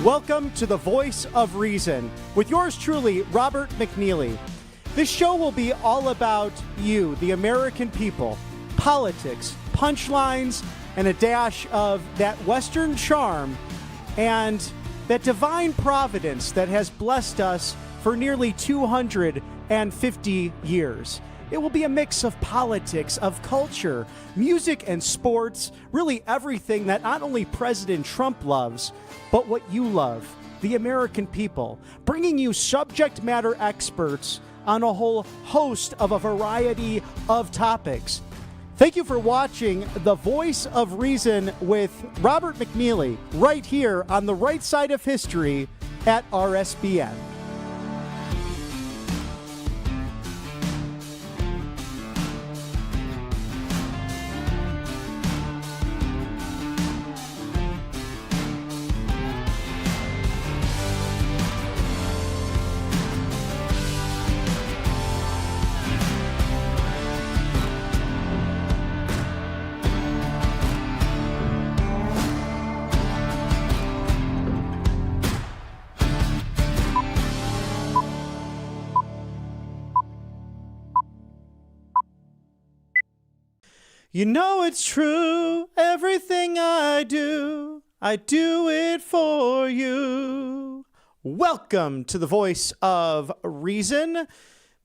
Welcome to the Voice of Reason with yours truly, Robert McNeily. This show will be all about you, the American people, politics, punchlines, and a dash of that Western charm and that divine providence that has blessed us for nearly 250 years. It will be a mix of politics, of culture, music, and sports, really everything that not only President Trump loves, but what you love, the American people, bringing you subject matter experts on a whole host of a variety of topics. Thank you for watching The Voice of Reason with Robert McNeily, right here on the right side of history at RSBN. You know it's true, everything I do it for you. Welcome to the Voice of Reason.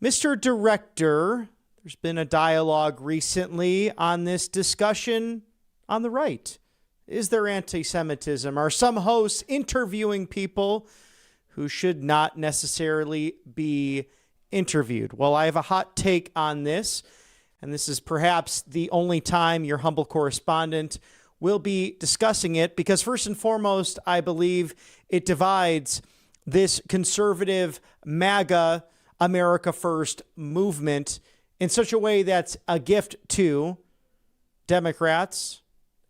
Mr. Director, there's been a dialogue recently on this discussion on the right. Is there anti-Semitism? Are some hosts interviewing people who should not necessarily be interviewed? Well, I have a hot take on this. And this is perhaps the only time your humble correspondent will be discussing it, because first and foremost, I believe it divides this conservative MAGA America First movement in such a way that's a gift to Democrats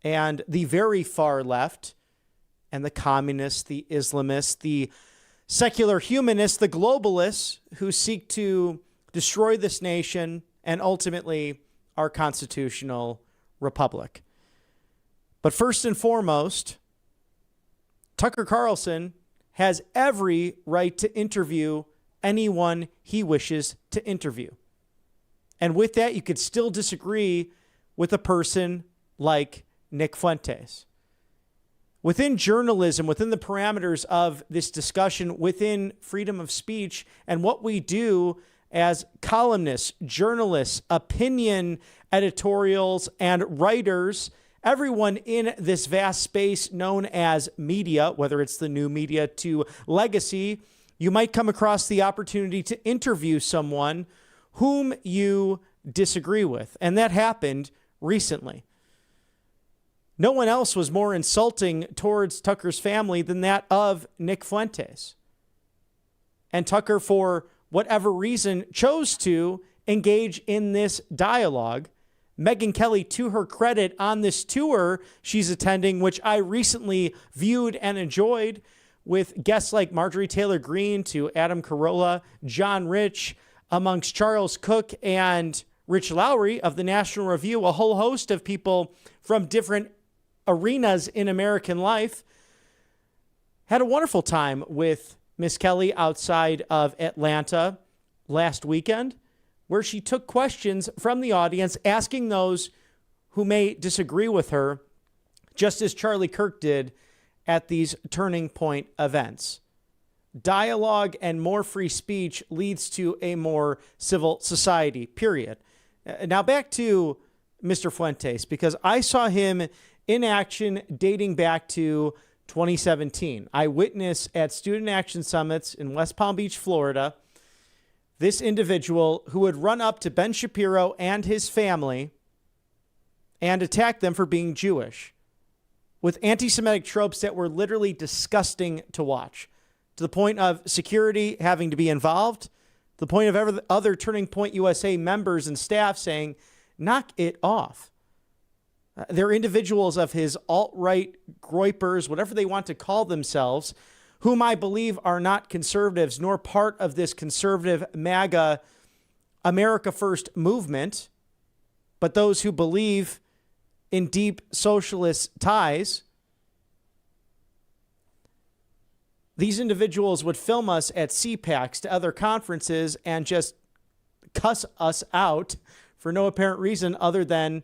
and the very far left and the communists, the Islamists, the secular humanists, the globalists who seek to destroy this nation and ultimately our constitutional republic. But first and foremost, Tucker Carlson has every right to interview anyone he wishes to interview. And with that, you could still disagree with a person like Nick Fuentes. Within journalism, within the parameters of this discussion, within freedom of speech and what we do as columnists, journalists, opinion editorials, and writers, everyone in this vast space known as media, whether it's the new media to legacy, you might come across the opportunity to interview someone whom you disagree with. And that happened recently. No one else was more insulting towards Tucker's family than that of Nick Fuentes. And Tucker, for whatever reason, chose to engage in this dialogue. Megyn Kelly, to her credit, on this tour she's attending, which I recently viewed and enjoyed, with guests like Marjorie Taylor Greene to Adam Carolla, John Rich, amongst Charles Cook and Rich Lowry of the National Review, a whole host of people from different arenas in American life. Had a wonderful time with Miss Kelly outside of Atlanta last weekend, where she took questions from the audience, asking those who may disagree with her, just as Charlie Kirk did at these Turning Point events. Dialogue and more free speech leads to a more civil society, period. Now back to Mr. Fuentes, because I saw him in action dating back to 2017. I witnessed at student action summits in West Palm Beach, Florida, this individual who would run up to Ben Shapiro and his family and attack them for being Jewish with anti-Semitic tropes that were literally disgusting to watch, to the point of security having to be involved, to the point of other Turning Point USA members and staff saying, knock it off. They're individuals of his alt-right groypers, whatever they want to call themselves, whom I believe are not conservatives nor part of this conservative MAGA America First movement, but those who believe in deep socialist ties. these individuals would film us at CPACs to other conferences and just cuss us out for no apparent reason other than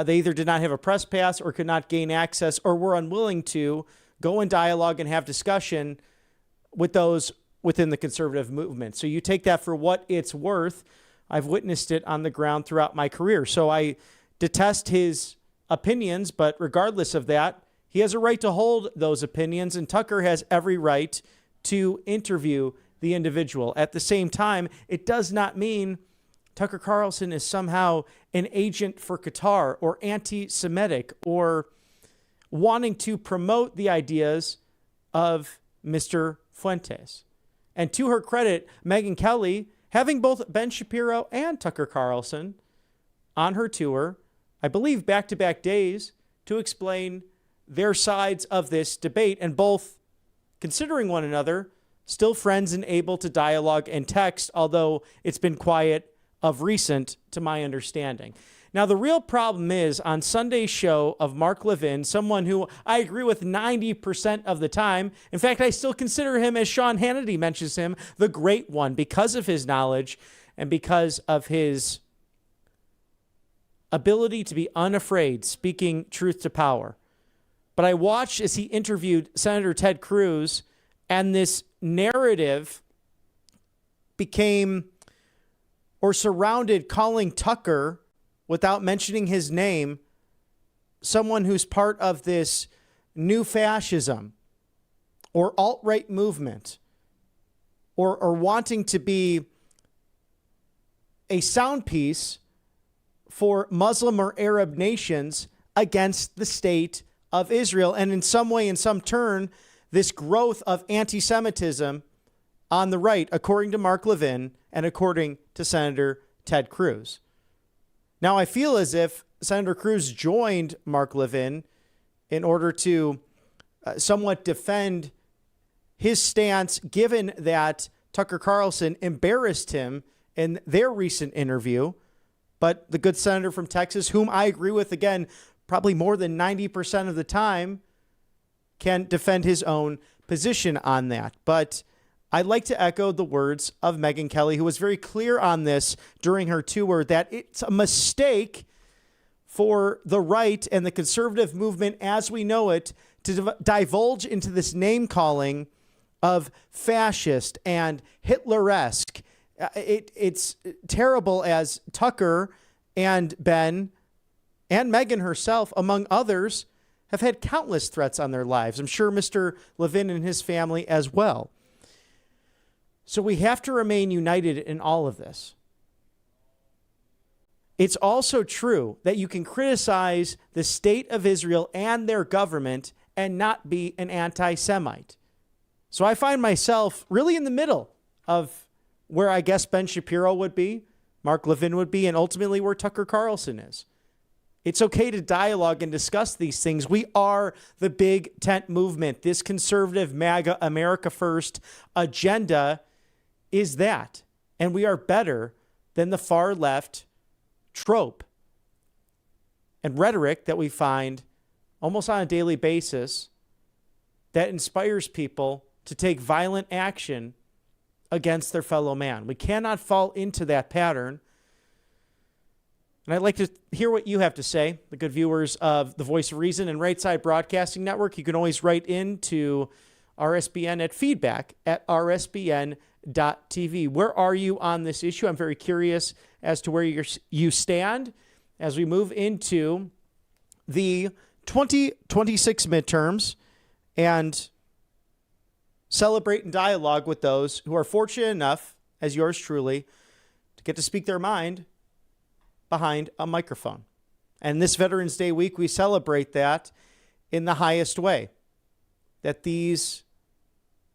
they either did not have a press pass or could not gain access or were unwilling to go in dialogue and have discussion with those within the conservative movement. So you take that for what it's worth. I've witnessed it on the ground throughout my career. So I detest his opinions, but regardless of that, he has a right to hold those opinions, and Tucker has every right to interview the individual. At the same time, it does not mean Tucker Carlson is somehow an agent for Qatar or anti-Semitic or wanting to promote the ideas of Mr. Fuentes. And to her credit, Megyn Kelly, having both Ben Shapiro and Tucker Carlson on her tour, I believe back-to-back days, to explain their sides of this debate, and both considering one another, still friends and able to dialogue and text, although it's been quiet of recent, to my understanding. Now, the real problem is on Sunday's show of Mark Levin, someone who I agree with 90% of the time. In fact, I still consider him, as Sean Hannity mentions him, the great one because of his knowledge and because of his ability to be unafraid, speaking truth to power. But I watched as he interviewed Senator Ted Cruz, and this narrative became or surrounded calling Tucker, without mentioning his name, someone who's part of this new fascism or alt-right movement or wanting to be a soundpiece for Muslim or Arab nations against the state of Israel. And in some way, in some turn, this growth of anti-Semitism on the right, according to Mark Levin and according to Senator Ted Cruz. Now, I feel as if Senator Cruz joined Mark Levin in order to somewhat defend his stance, given that Tucker Carlson embarrassed him in their recent interview. But the good senator from Texas, whom I agree with, again, probably more than 90% of the time, can defend his own position on that. But I'd like to echo the words of Megyn Kelly, who was very clear on this during her tour, that it's a mistake for the right and the conservative movement as we know it to divulge into this name-calling of fascist and Hitler-esque. It's terrible, as Tucker and Ben and Megyn herself, among others, have had countless threats on their lives. I'm sure Mr. Levin and his family as well. So we have to remain united in all of this. It's also true that you can criticize the state of Israel and their government and not be an anti-Semite. So I find myself really in the middle of where I guess Ben Shapiro would be, Mark Levin would be, and ultimately where Tucker Carlson is. It's okay to dialogue and discuss these things. We are the big tent movement. This conservative MAGA America First agenda is that. And we are better than the far left trope and rhetoric that we find almost on a daily basis that inspires people to take violent action against their fellow man. We cannot fall into that pattern. And I'd like to hear what you have to say, the good viewers of the Voice of Reason and Right Side Broadcasting Network. You can always write in to RSBN at feedback@rsbn.tv. Where are you on this issue? I'm very curious as to where you stand as we move into the 2026 midterms and celebrate and dialogue with those who are fortunate enough, as yours truly, to get to speak their mind behind a microphone. And this Veterans Day week, we celebrate that in the highest way, that these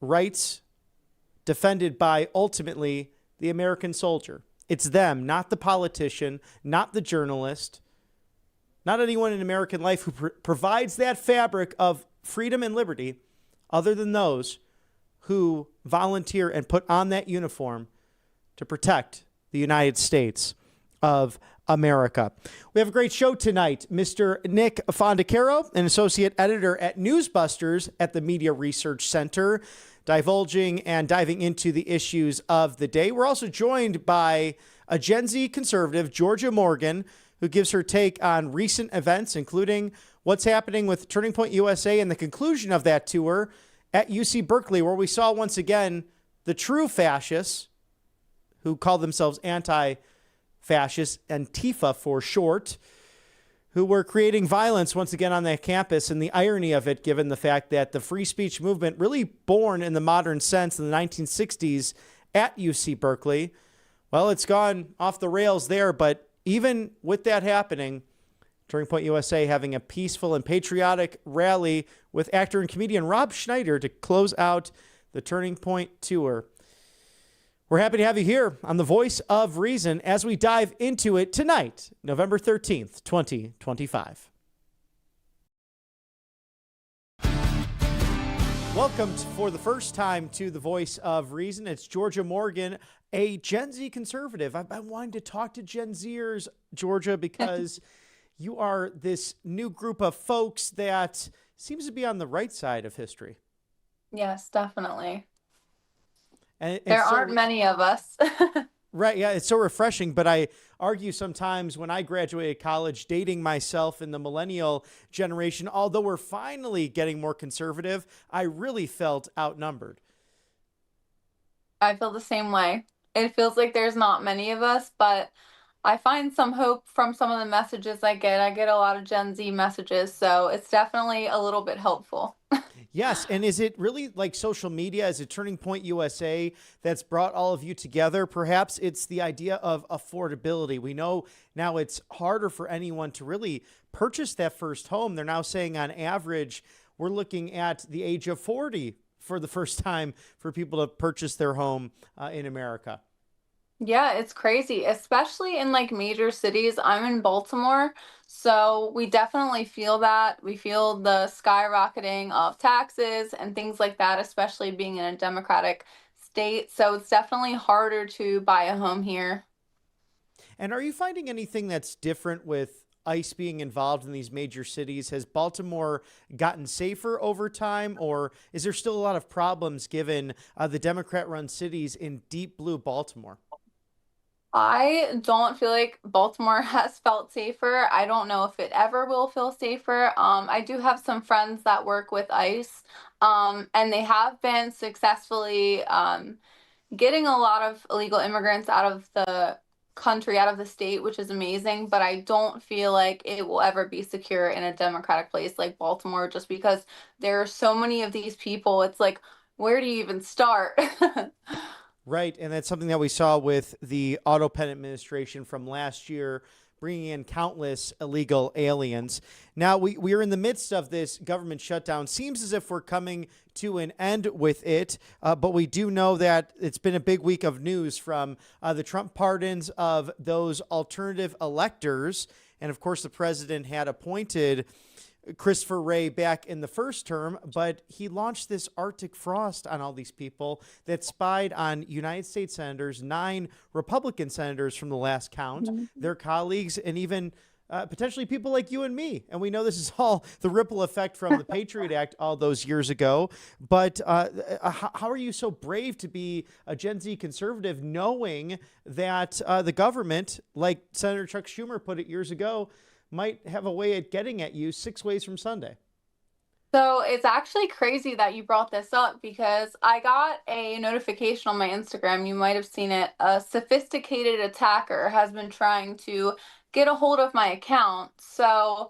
rights defended by ultimately the American soldier. It's them, not the politician, not the journalist, not anyone in American life who provides that fabric of freedom and liberty other than those who volunteer and put on that uniform to protect the United States of America. We have a great show tonight. Mr. Nick Fondacaro, an associate editor at NewsBusters at the Media Research Center. divulging and diving into the issues of the day. We're also joined by a Gen Z conservative, Georgia Morgan, who gives her take on recent events, including what's happening with Turning Point USA and the conclusion of that tour at UC Berkeley, where we saw once again the true fascists, who call themselves anti-fascists, Antifa for short, who were creating violence once again on that campus, and the irony of it, given the fact that the free speech movement, really born in the modern sense in the 1960s at UC Berkeley, well, it's gone off the rails there. But even with that happening, Turning Point USA having a peaceful and patriotic rally with actor and comedian Rob Schneider to close out the Turning Point tour. We're happy to have you here on The Voice of Reason as we dive into it tonight, November 13th, 2025. Welcome for the first time to The Voice of Reason. It's Georgia Morgan, a Gen Z conservative. I've been wanting to talk to Gen Zers, Georgia, because you are this new group of folks that seems to be on the right side of history. Yes, definitely. And there aren't many of us. Right. Yeah. It's so refreshing. But I argue sometimes when I graduated college, dating myself in the millennial generation, although we're finally getting more conservative, I really felt outnumbered. I feel the same way. It feels like there's not many of us, but I find some hope from some of the messages I get. I get a lot of Gen Z messages, so it's definitely a little bit helpful. Yes. And is it really like social media? Is it Turning Point USA that's brought all of you together? Perhaps it's the idea of affordability. We know now it's harder for anyone to really purchase that first home. They're now saying on average, we're looking at the age of 40 for the first time for people to purchase their home in America. Yeah, it's crazy, especially in like major cities. I'm in Baltimore, so we definitely feel that. We feel the skyrocketing of taxes and things like that, especially being in a Democratic state. So it's definitely harder to buy a home here. And are you finding anything that's different with ICE being involved in these major cities? Has Baltimore gotten safer over time, or is there still a lot of problems given the Democrat-run cities in deep blue Baltimore? I don't feel like Baltimore has felt safer. I don't know if it ever will feel safer. I do have some friends that work with ICE, and they have been successfully getting a lot of illegal immigrants out of the country, out of the state, which is amazing. But I don't feel like it will ever be secure in a democratic place like Baltimore, just because there are so many of these people. It's like, where do you even start? Right. And that's something that we saw with the auto pen administration from last year, bringing in countless illegal aliens. Now, we are in the midst of this government shutdown. Seems as if we're coming to an end with it. But we do know that it's been a big week of news from the Trump pardons of those alternative electors. And of course, the president had appointed Christopher Wray back in the first term, but he launched this Arctic frost on all these people that spied on United States senators, 9 Republican senators from the last count, their colleagues, and even potentially people like you and me. And we know this is all the ripple effect from the Patriot Act all those years ago. But how are you so brave to be a Gen Z conservative, knowing that the government, like Senator Chuck Schumer put it years ago, might have a way at getting at you 6 ways from Sunday? So it's actually crazy that you brought this up because I got a notification on my Instagram. You might have seen it. A sophisticated attacker has been trying to get a hold of my account. So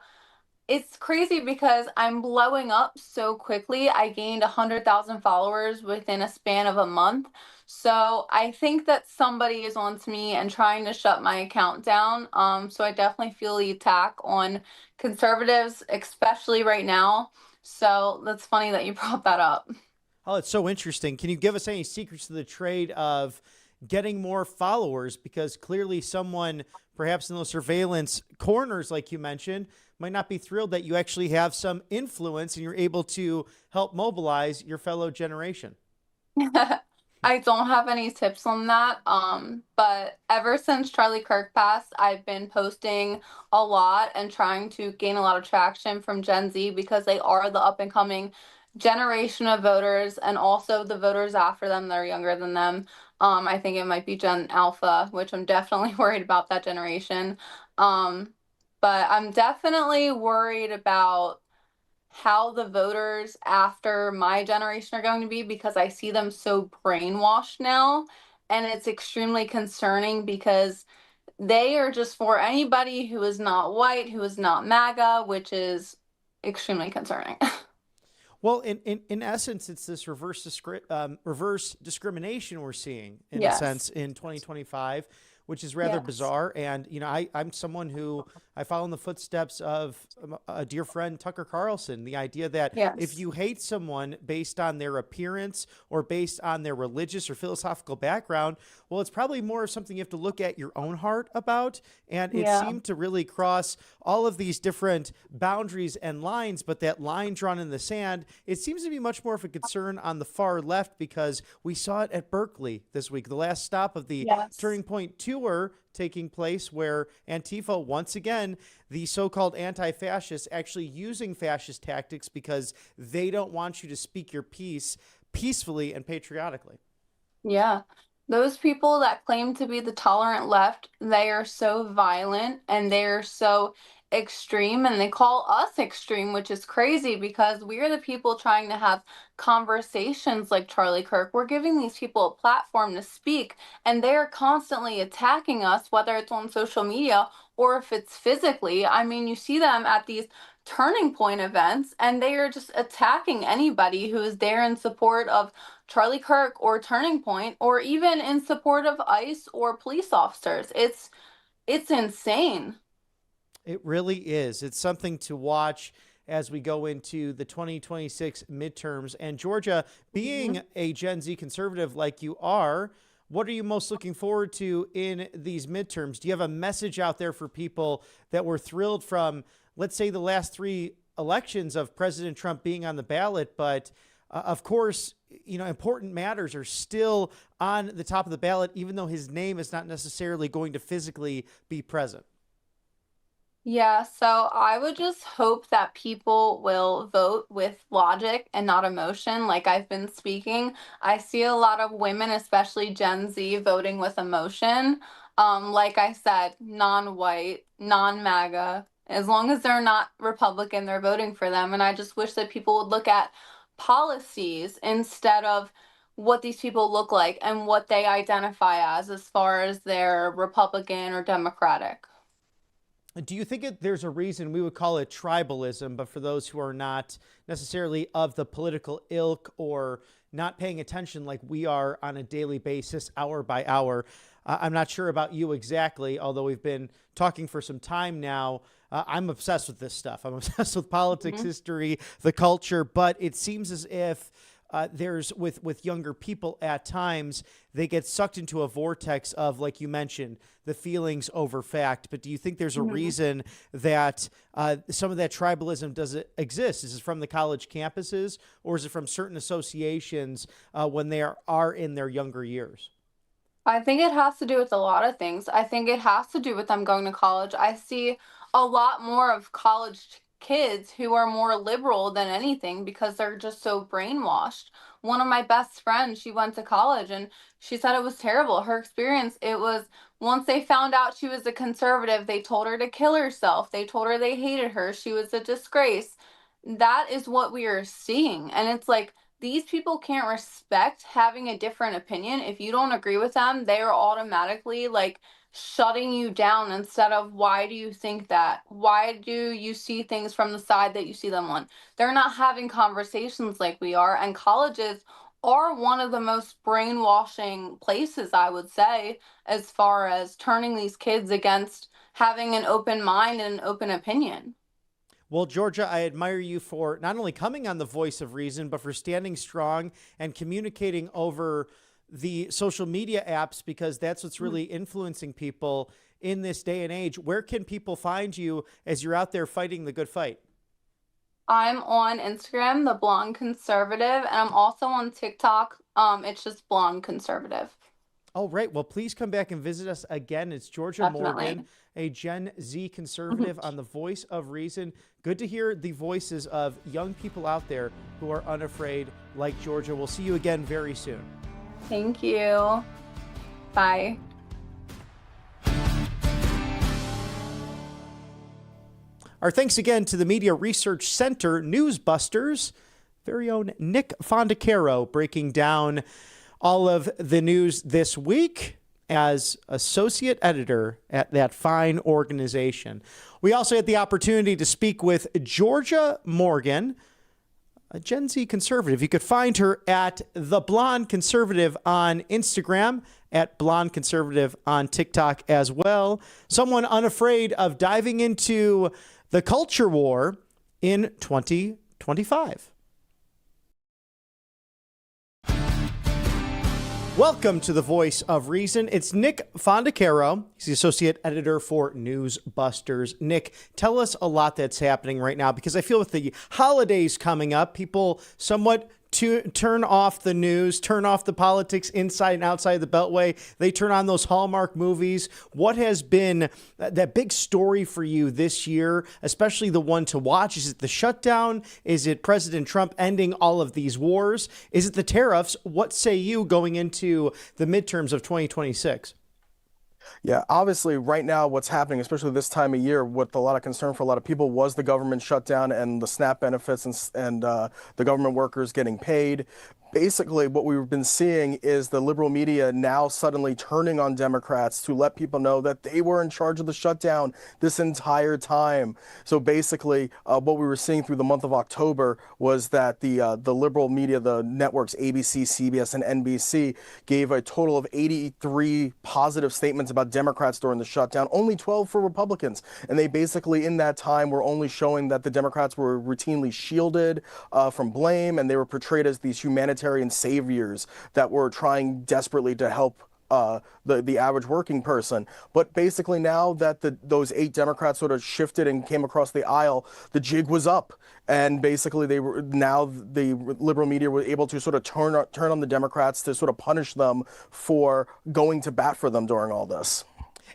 it's crazy because I'm blowing up so quickly. I gained 100,000 followers within a span of a month. So I think that somebody is on to me and trying to shut my account down. So I definitely feel the attack on conservatives, especially right now. So that's funny that you brought that up. Oh, it's so interesting. Can you give us any secrets to the trade of getting more followers? Because clearly someone, perhaps in those surveillance corners, like you mentioned, might not be thrilled that you actually have some influence and you're able to help mobilize your fellow generation. I don't have any tips on that. But ever since Charlie Kirk passed, I've been posting a lot and trying to gain a lot of traction from Gen Z because they are the up and coming generation of voters and also the voters after them that are younger than them. I think it might be Gen Alpha, which I'm definitely worried about that generation. Um, but I'm definitely worried about how the voters after my generation are going to be because I see them so brainwashed now. And it's extremely concerning because they are just for anybody who is not white, who is not MAGA, which is extremely concerning. Well, in essence, it's this reverse discrimination we're seeing in a Yes. sense in 2025, which is rather Yes. bizarre. And I'm someone who I follow in the footsteps of a dear friend Tucker Carlson. The idea that if Yes. you hate someone based on their appearance or based on their religious or philosophical background, well, it's probably more of something you have to look at your own heart about. And it Yeah. seemed to really cross all of these different boundaries and lines, but that line drawn in the sand, it seems to be much more of a concern on the far left because we saw it at Berkeley this week, the last stop of the Yes. Turning Point tour taking place, where Antifa, once again, the so-called anti-fascists, actually using fascist tactics because they don't want you to speak your piece peacefully and patriotically. Yeah. Those people that claim to be the tolerant left, they are so violent and they're so extreme, and they call us extreme, which is crazy because we're the people trying to have conversations like Charlie Kirk. We're giving these people a platform to speak, and they're constantly attacking us, whether it's on social media or if it's physically. I mean, you see them at these turning point events, and they are just attacking anybody who is there in support of Charlie Kirk or Turning Point or even in support of ICE or police officers. It's insane. It really is. It's something to watch as we go into the 2026 midterms. And Georgia, being Mhm. a Gen Z conservative like you are, what are you most looking forward to in these midterms? Do you have a message out there for people that were thrilled from, let's say, the last three elections of President Trump being on the ballot, but of course, important matters are still on the top of the ballot, even though his name is not necessarily going to physically be present? Yeah, so I would just hope that people will vote with logic and not emotion. Like I've been speaking, I see a lot of women, especially Gen Z, voting with emotion. Like I said, non-white, non-MAGA. As long as they're not Republican, they're voting for them. And I just wish that people would look at policies instead of what these people look like and what they identify as far as they're Republican or Democratic. Do you think there's a reason we would call it tribalism, but for those who are not necessarily of the political ilk or not paying attention like we are on a daily basis, hour by hour? I'm not sure about you exactly, although we've been talking for some time now. I'm obsessed with this stuff. I'm obsessed with politics, Mhm. history, the culture, but it seems as if there's with younger people at times they get sucked into a vortex of, like you mentioned, the feelings over fact. But do you think there's a Mhm. reason that some of that tribalism does it exist? Is it from the college campuses, or is it from certain associations when they are in their younger years? I think it has to do with a lot of things. I think it has to do with them going to college. I see a lot more of college kids who are more liberal than anything because they're just so brainwashed. One of my best friends, she went to college and she said it was terrible. Her experience, it was once they found out she was a conservative, they told her to kill herself. They told her they hated her. She was a disgrace. That is what we are seeing. And it's like, these people can't respect having a different opinion. If you don't agree with them, they are automatically like shutting you down instead of why do you think that? Why do you see things from the side that you see them on? They're not having conversations like we are, and colleges are one of the most brainwashing places, I would say, as far as turning these kids against having an open mind and an open opinion. Well, Georgia, I admire you for not only coming on the Voice of Reason, but for standing strong and communicating over the social media apps, because that's what's really influencing people in this day and age. Where can people find you as you're out there fighting the good fight? I'm on Instagram, the Blonde Conservative, and I'm also on TikTok. It's just Blonde Conservative. Oh, right. Well, please come back and visit us again. It's Georgia Definitely. Morgan, a Gen Z conservative on the Voice of Reason. Good to hear the voices of young people out there who are unafraid like Georgia. We'll see you again very soon. Thank you. Bye. Our thanks again to the Media Research Center, NewsBusters, very own Nick Fondacaro, breaking down all of the news this week as associate editor at that fine organization. We also had the opportunity to speak with Georgia Morgan, a Gen Z conservative. You could find her at The Blonde Conservative on Instagram, at Blonde Conservative on TikTok as well. Someone unafraid of diving into the culture war in 2025. Welcome to the Voice of Reason. It's Nick Fondacaro. He's the associate editor for NewsBusters. Nick, tell us a lot that's happening right now, because I feel with the holidays coming up, people somewhat turn off the news, turn off the politics inside and outside the Beltway. They turn on those Hallmark movies. What has been that big story for you this year, especially the one to watch? Is it the shutdown? Is it President Trump ending all of these wars? Is it the tariffs? What say you going into the midterms of 2026? Yeah, obviously right now what's happening, especially this time of year, with a lot of concern for a lot of people, was the government shutdown and the SNAP benefits and the government workers getting paid. Basically, what we've been seeing is the liberal media now suddenly turning on Democrats to let people know that they were in charge of the shutdown this entire time. So basically, what we were seeing through the month of October was that the liberal media, the networks ABC, CBS, and NBC, gave a total of 83 positive statements about Democrats during the shutdown, only 12 for Republicans. And they basically, in that time, were only showing that the Democrats were routinely shielded from blame, and they were portrayed as these humanitarian saviors that were trying desperately to help the average working person. But basically now that those 8 Democrats sort of shifted and came across the aisle, the jig was up. And basically the liberal media were able to sort of turn on the Democrats to sort of punish them for going to bat for them during all this.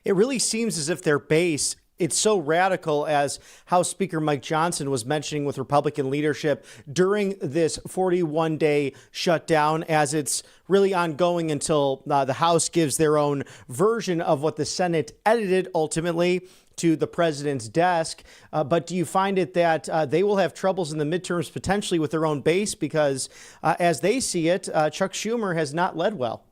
It really seems as if their base, it's so radical, as House Speaker Mike Johnson was mentioning with Republican leadership during this 41-day shutdown, as it's really ongoing until the House gives their own version of what the Senate edited ultimately to the president's desk. But do you find it that they will have troubles in the midterms potentially with their own base? Because as they see it, Chuck Schumer has not led well.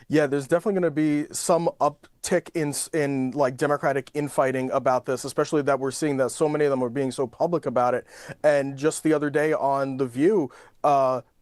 Yeah, there's definitely going to be some uptick in like Democratic infighting about this, especially that we're seeing that so many of them are being so public about it. And just the other day on The View,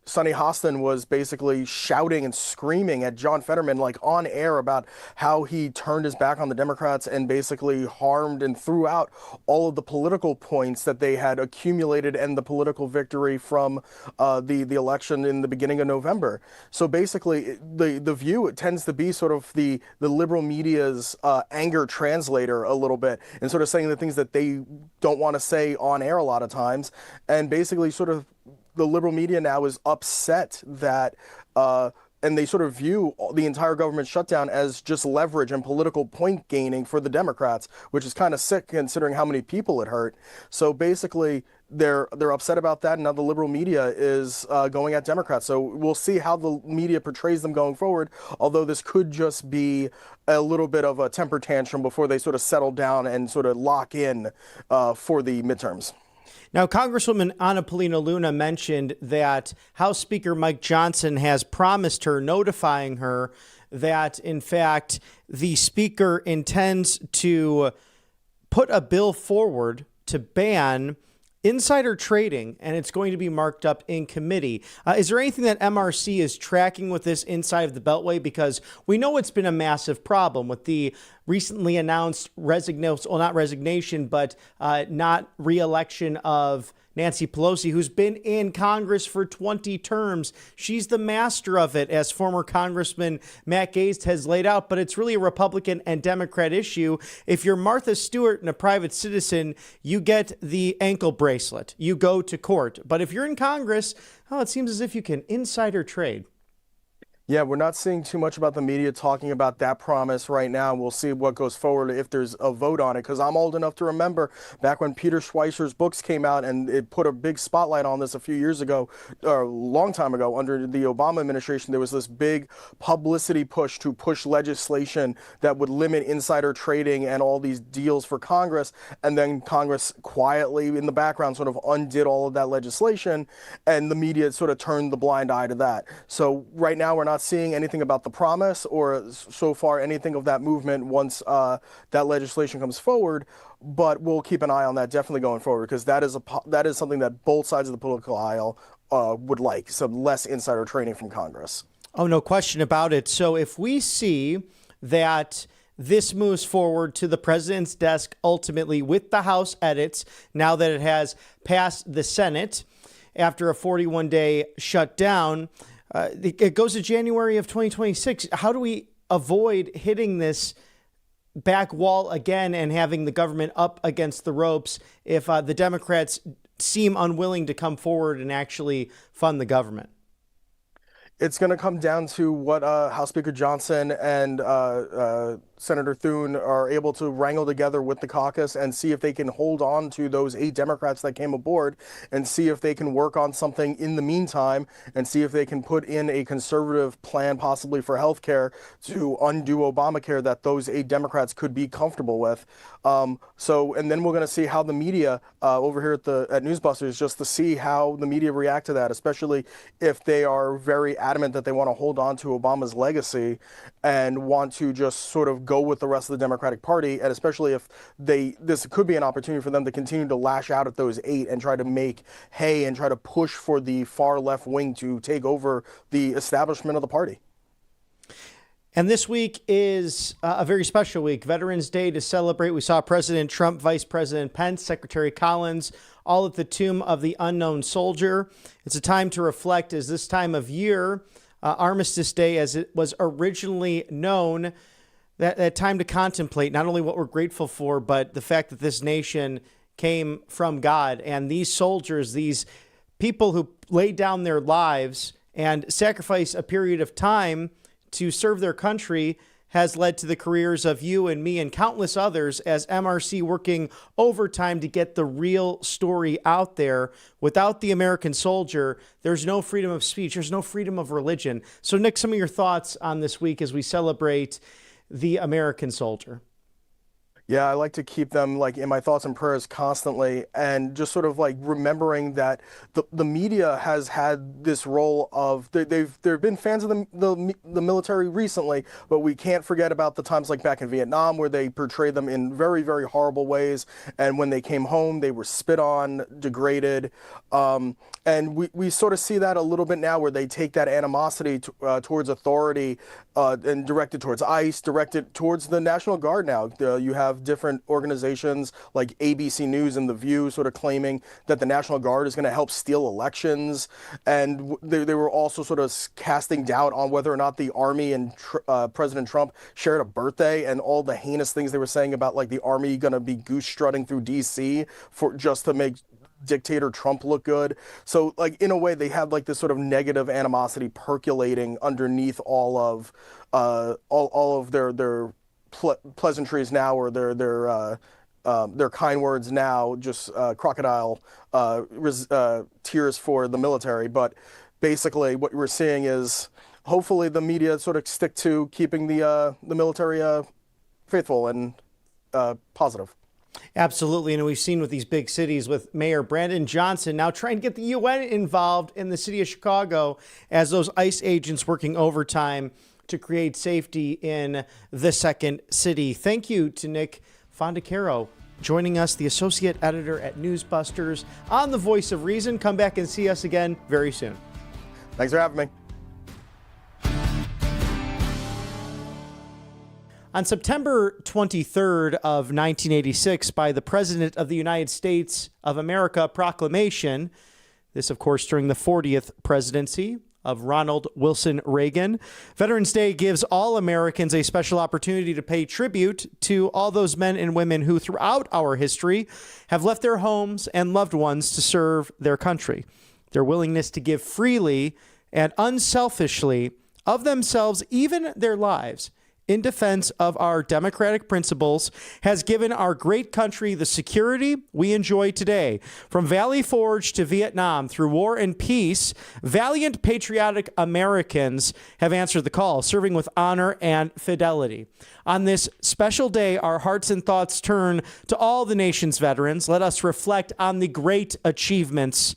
Sonny Hostin was basically shouting and screaming at John Fetterman, like on air, about how he turned his back on the Democrats and basically harmed and threw out all of the political points that they had accumulated and the political victory from the election in the beginning of November. So basically, the View tends to be sort of the liberal media's anger translator a little bit, and sort of saying the things that they don't want to say on air a lot of times, and basically sort of the liberal media now is upset that, and they sort of view the entire government shutdown as just leverage and political point gaining for the Democrats, which is kind of sick considering how many people it hurt. So basically, they're upset about that, and now the liberal media is going at Democrats. So we'll see how the media portrays them going forward, although this could just be a little bit of a temper tantrum before they sort of settle down and sort of lock in for the midterms. Now, Congresswoman Anna Paulina Luna mentioned that House Speaker Mike Johnson has promised her, notifying her that, in fact, the Speaker intends to put a bill forward to ban insider trading, and it's going to be marked up in committee. Is there anything that MRC is tracking with this inside of the Beltway? Because we know it's been a massive problem with the recently announced not re-election of Nancy Pelosi, who's been in Congress for 20 terms. She's the master of it, as former Congressman Matt Gaetz has laid out, but it's really a Republican and Democrat issue. If you're Martha Stewart and a private citizen, you get the ankle bracelet. You go to court. But if you're in Congress, it seems as if you can insider trade. Yeah, we're not seeing too much about the media talking about that promise right now. We'll see what goes forward if there's a vote on it, because I'm old enough to remember back when Peter Schweizer's books came out and it put a big spotlight on this a few years ago, or a long time ago, under the Obama administration. There was this big publicity push to push legislation that would limit insider trading and all these deals for Congress. And then Congress quietly in the background sort of undid all of that legislation, and the media sort of turned the blind eye to that. So right now we're not seeing anything about the promise or so far anything of that movement once that legislation comes forward, but we'll keep an eye on that definitely going forward, because that is something that both sides of the political aisle would like, some less insider trading from Congress. Oh, no question about it. So if we see that this moves forward to the president's desk ultimately with the House edits, now that it has passed the Senate after a 41-day shutdown, it goes to January of 2026. How do we avoid hitting this back wall again and having the government up against the ropes if the Democrats seem unwilling to come forward and actually fund the government? It's going to come down to what House Speaker Johnson and Senator Thune are able to wrangle together with the caucus and see if they can hold on to those 8 Democrats that came aboard and see if they can work on something in the meantime and see if they can put in a conservative plan possibly for health care to undo Obamacare that those 8 Democrats could be comfortable with. And then we're going to see how the media over here at NewsBusters, just to see how the media react to that, especially if they are very adamant that they want to hold on to Obama's legacy and want to just sort of go with the rest of the Democratic Party, and especially if this could be an opportunity for them to continue to lash out at those 8 and try to make hay and try to push for the far left wing to take over the establishment of the party. And this week is a very special week, Veterans Day, to celebrate. We saw President Trump, Vice President Pence, Secretary Collins, all at the Tomb of the Unknown Soldier. It's a time to reflect, as this time of year, Armistice Day, as it was originally known, that time to contemplate not only what we're grateful for, but the fact that this nation came from God. And these soldiers, these people who laid down their lives and sacrificed a period of time to serve their country, has led to the careers of you and me and countless others as MRC working overtime to get the real story out there. Without the American soldier, there's no freedom of speech. There's no freedom of religion. So, Nick, some of your thoughts on this week as we celebrate the American soldier. Yeah, I like to keep them like in my thoughts and prayers constantly, and just sort of like remembering that the media has had this role of they've been fans of the military recently, but we can't forget about the times like back in Vietnam where they portrayed them in very, very horrible ways, and when they came home they were spit on, degraded, and we sort of see that a little bit now where they take that animosity towards authority and direct it towards ICE, direct it towards the National Guard now. You have different organizations like ABC News and The View sort of claiming that the National Guard is going to help steal elections. And they were also sort of casting doubt on whether or not the Army and President Trump shared a birthday, and all the heinous things they were saying about like the Army going to be goose strutting through DC for just to make dictator Trump look good. So like in a way they have like this sort of negative animosity percolating underneath all of their pleasantries now, or their kind words now, just crocodile tears for the military. But basically what we're seeing is hopefully the media sort of stick to keeping the military faithful and positive. Absolutely. And we've seen with these big cities with Mayor Brandon Johnson now trying to get the UN involved in the city of Chicago as those ICE agents working overtime to create safety in the second city. Thank you to Nick Fondacaro joining us, the associate editor at NewsBusters on The Voice of Reason. Come back and see us again very soon. Thanks for having me. On September 23rd of 1986, by the President of the United States of America proclamation, this, of course, during the 40th presidency of Ronald Wilson Reagan, Veterans Day gives all Americans a special opportunity to pay tribute to all those men and women who, throughout our history, have left their homes and loved ones to serve their country. Their willingness to give freely and unselfishly of themselves, even their lives, in defense of our democratic principles, has given our great country the security we enjoy today. From Valley Forge to Vietnam, through war and peace, valiant, patriotic Americans have answered the call, serving with honor and fidelity. On this special day, our hearts and thoughts turn to all the nation's veterans. Let us reflect on the great achievements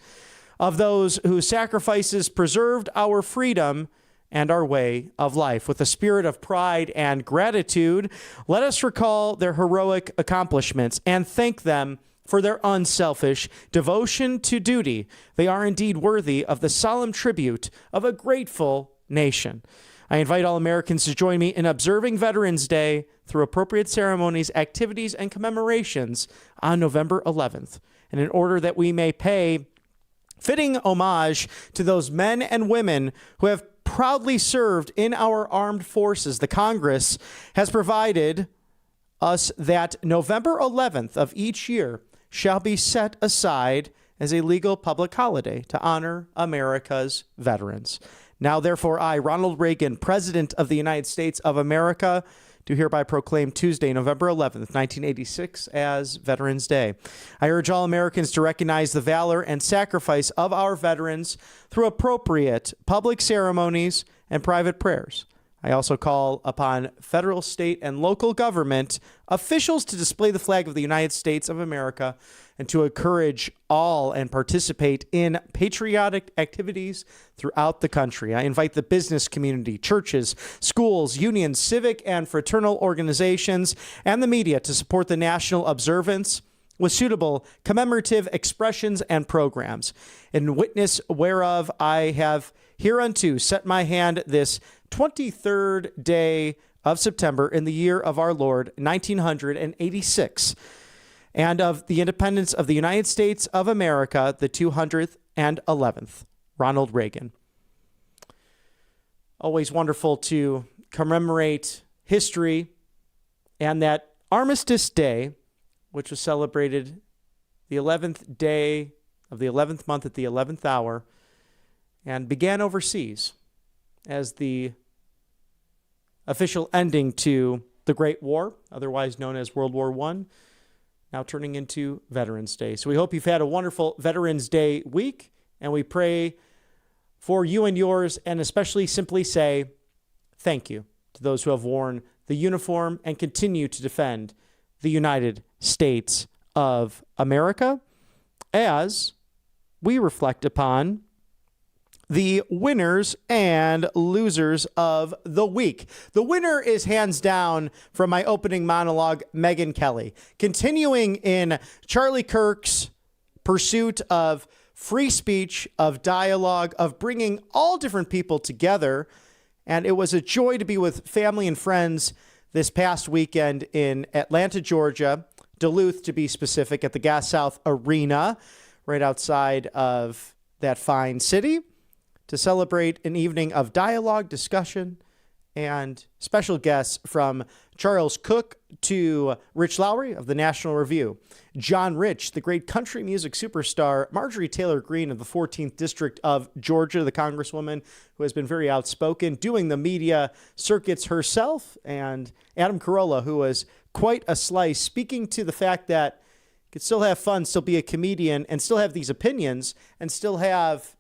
of those whose sacrifices preserved our freedom and our way of life. With a spirit of pride and gratitude, let us recall their heroic accomplishments and thank them for their unselfish devotion to duty. They are indeed worthy of the solemn tribute of a grateful nation. I invite all Americans to join me in observing Veterans Day through appropriate ceremonies, activities, and commemorations on November 11th. And in order that we may pay fitting homage to those men and women who have proudly served in our armed forces, the Congress has provided us that November 11th of each year shall be set aside as a legal public holiday to honor America's veterans. Now, therefore, I, Ronald Reagan, President of the United States of America, do hereby proclaim Tuesday, November 11th, 1986, as Veterans Day. I urge all Americans to recognize the valor and sacrifice of our veterans through appropriate public ceremonies and private prayers. I also call upon federal, state, and local government officials to display the flag of the United States of America and to encourage all and participate in patriotic activities throughout the country. I invite the business community, churches, schools, unions, civic and fraternal organizations, and the media to support the national observance with suitable commemorative expressions and programs. In witness whereof I have hereunto set my hand this 23rd day of September in the year of our Lord, 1986, and of the independence of the United States of America, the 211th. Ronald Reagan. Always wonderful to commemorate history and that Armistice Day, which was celebrated the 11th day of the 11th month at the 11th hour, and began overseas as the official ending to the Great War, otherwise known as World War I, now turning into Veterans Day. So we hope you've had a wonderful Veterans Day week, and we pray for you and yours, and especially simply say thank you to those who have worn the uniform and continue to defend the United States of America as we reflect upon the winners and losers of the week. The winner is hands down, from my opening monologue, Megyn Kelly. Continuing in Charlie Kirk's pursuit of free speech, of dialogue, of bringing all different people together. And it was a joy to be with family and friends this past weekend in Atlanta, Georgia, Duluth to be specific, at the Gas South Arena, right outside of that fine city, to celebrate an evening of dialogue, discussion, and special guests from Charles Cook to Rich Lowry of the National Review, John Rich, the great country music superstar, Marjorie Taylor Greene of the 14th District of Georgia, the congresswoman who has been very outspoken, doing the media circuits herself, and Adam Carolla, who was quite a slice, speaking to the fact that you could still have fun, still be a comedian, and still have these opinions, and still have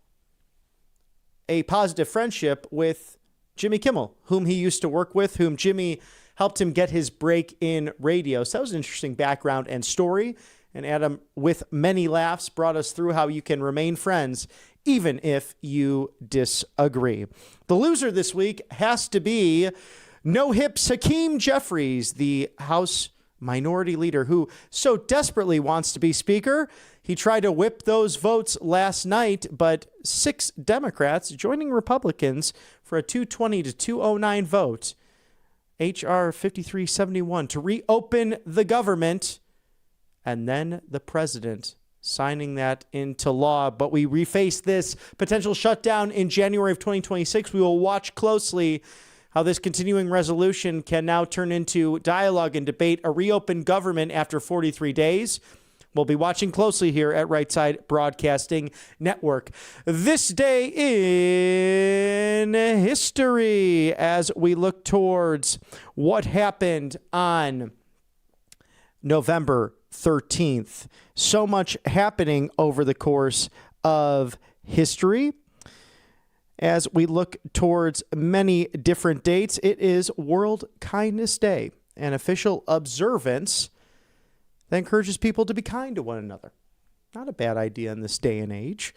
a positive friendship with Jimmy Kimmel, whom he used to work with, whom Jimmy helped him get his break in radio. So that was an interesting background and story. And Adam, with many laughs, brought us through how you can remain friends even if you disagree. The loser this week has to be No Hips Hakeem Jeffries, the House Minority Leader, who so desperately wants to be Speaker. He tried to whip those votes last night, but 6 Democrats joining Republicans for a 220 to 209 vote, H.R. 5371, to reopen the government, and then the president signing that into law. But we reface this potential shutdown in January of 2026. We will watch closely how this continuing resolution can now turn into dialogue and debate, a reopened government after 43 days. we'll be watching closely here at Right Side Broadcasting Network. This day in history as we look towards what happened on November 13th. So much happening over the course of history. As we look towards many different dates, it is World Kindness Day, an official observance that encourages people to be kind to one another. Not a bad idea in this day and age.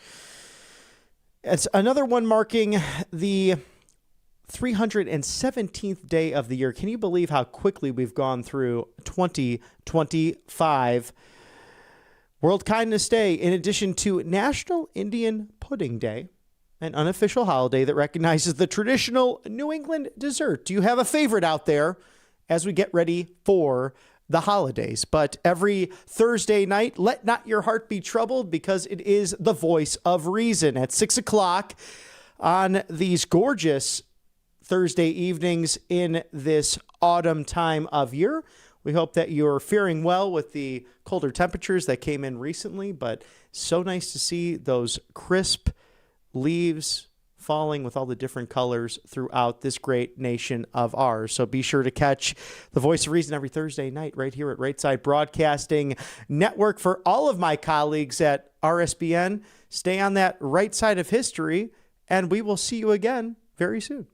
It's another one marking the 317th day of the year. Can you believe how quickly we've gone through 2025? World Kindness Day, in addition to National Indian Pudding Day, an unofficial holiday that recognizes the traditional New England dessert. Do you have a favorite out there as we get ready for the holidays? But every Thursday night, let not your heart be troubled, because it is the voice of reason at 6 o'clock on these gorgeous Thursday evenings in this autumn time of year. We hope that you're faring well with the colder temperatures that came in recently, but so nice to see those crisp leaves falling with all the different colors throughout this great nation of ours. So be sure to catch the Voice of Reason every Thursday night right here at Right Side Broadcasting Network. For all of my colleagues at RSBN, stay on that right side of history, and we will see you again very soon.